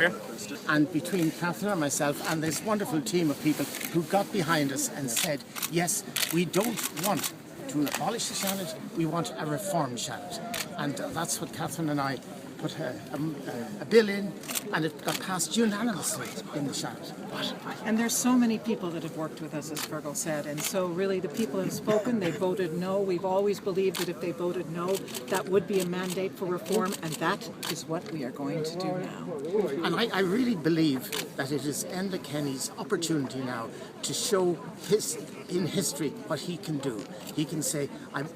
here. And between Catherine and myself and this wonderful team of people who got behind us and said, yes, we don't want to abolish the Seanad, we want a reformed Seanad. And that's what Catherine and I put a bill in, and it got passed unanimously in the Seanad. And there's so many people that have worked with us, as Fergal said, and so really the people have spoken, they voted no. We've always believed that if they voted no, that would be a mandate for reform, and that is what we are going to do now. And I really believe that it is Enda Kenny's opportunity now to show in history what he can do. He can say,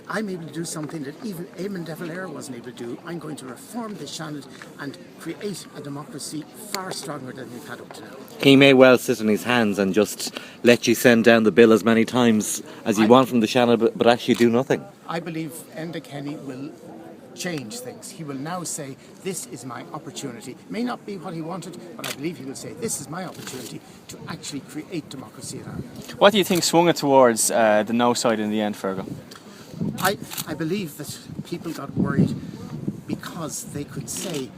I'm able to do something that even Eamon de Valera wasn't able to do. I'm going to reform the Seanad and create a democracy far stronger than we've had up to now. He may well sit on his hands and just let you send down the bill as many times as you want from the Seanad, but actually do nothing. I believe Enda Kenny will change things. He will now say, this is my opportunity. It may not be what he wanted, but I believe he will say, this is my opportunity to actually create democracy in Ireland. What do you think swung it towards the no side in the end, Fergal? I believe that people got worried because they could say,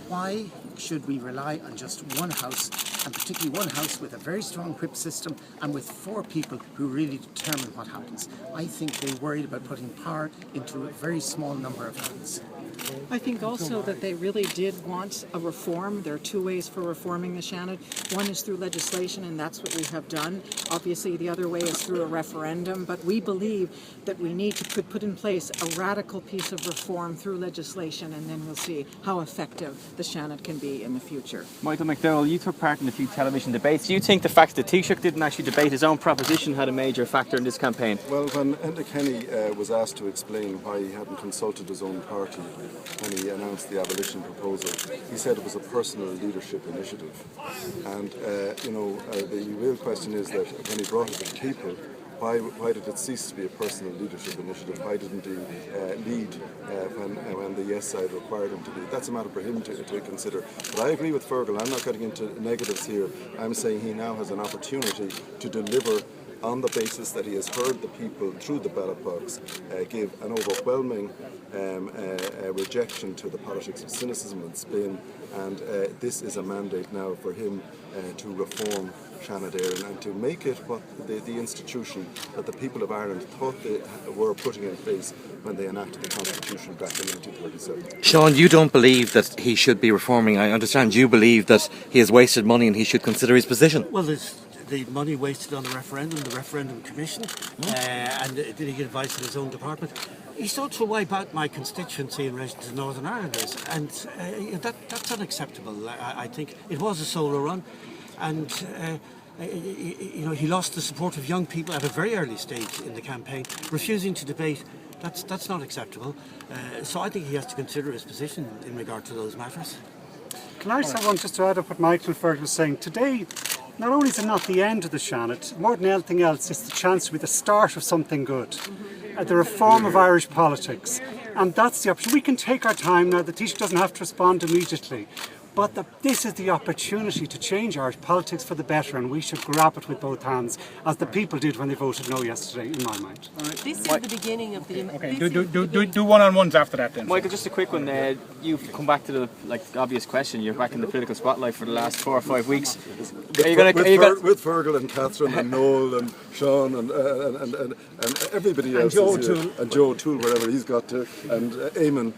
why should we rely on just one house, and particularly one house with a very strong whip system and with 4 people who really determine what happens? I think they worried about putting power into a very small number of hands. I think also that they really did want a reform. There are 2 ways for reforming the Seanad. One is through legislation, and that's what we have done. Obviously, the other way is through a referendum, but we believe that we need to put in place a radical piece of reform through legislation, and then we'll see how effective the Seanad can be in the future. Michael McDowell, you took part in a few television debates. Do you think the fact that Taoiseach didn't actually debate his own proposition had a major factor in this campaign? Well, when Enda Kenny was asked to explain why he hadn't consulted his own party when he announced the abolition proposal, he said it was a personal leadership initiative. And, the real question is that when he brought it to the table, why did it cease to be a personal leadership initiative? Why didn't he lead when the yes side required him to lead? That's a matter for him to consider. But I agree with Fergal. I'm not getting into negatives here. I'm saying he now has an opportunity to deliver on the basis that he has heard the people through the ballot box give an overwhelming rejection to the politics of cynicism and spin, and this is a mandate now for him to reform Seanad and to make it what the institution that the people of Ireland thought they were putting in place when they enacted the Constitution back in 1937. Sean, you don't believe that he should be reforming. I understand you believe that he has wasted money and he should consider his position. Well, there's the money wasted on the referendum commission, and did he get advice in his own department? He sought to wipe out my constituency in relation to Northern Irelanders, and that's unacceptable. I think it was a solo run, and he lost the support of young people at a very early stage in the campaign, refusing to debate. That's not acceptable. So I think he has to consider his position in regard to those matters. Can I just have one just to add up what Michael Fergal was saying? Today, not only is it not the end of the Seanad, more than anything else, it's the chance to be the start of something good. The reform of Irish politics. And that's the option. We can take our time now. The Taoiseach doesn't have to respond immediately. But this is the opportunity to change Irish politics for the better, and we should grab it with both hands, as the people did when they voted no yesterday, in my mind. This is the beginning of the... Okay, do one-on-ones after that then. Michael, just a quick one. You've come back to the obvious question. You're back in the political spotlight for the last 4 or 5 weeks. With Fergal and Catherine and Noel and Sean and everybody else, and Joe O'Toole, wherever he's got to, and Eamon.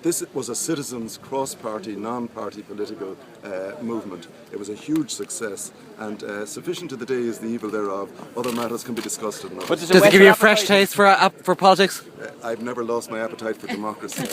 This was a citizens' cross-party, non-party political movement. It was a huge success, and sufficient to the day is the evil thereof. Other matters can be discussed at another. Does it give you a fresh taste for politics? I've never lost my appetite for democracy.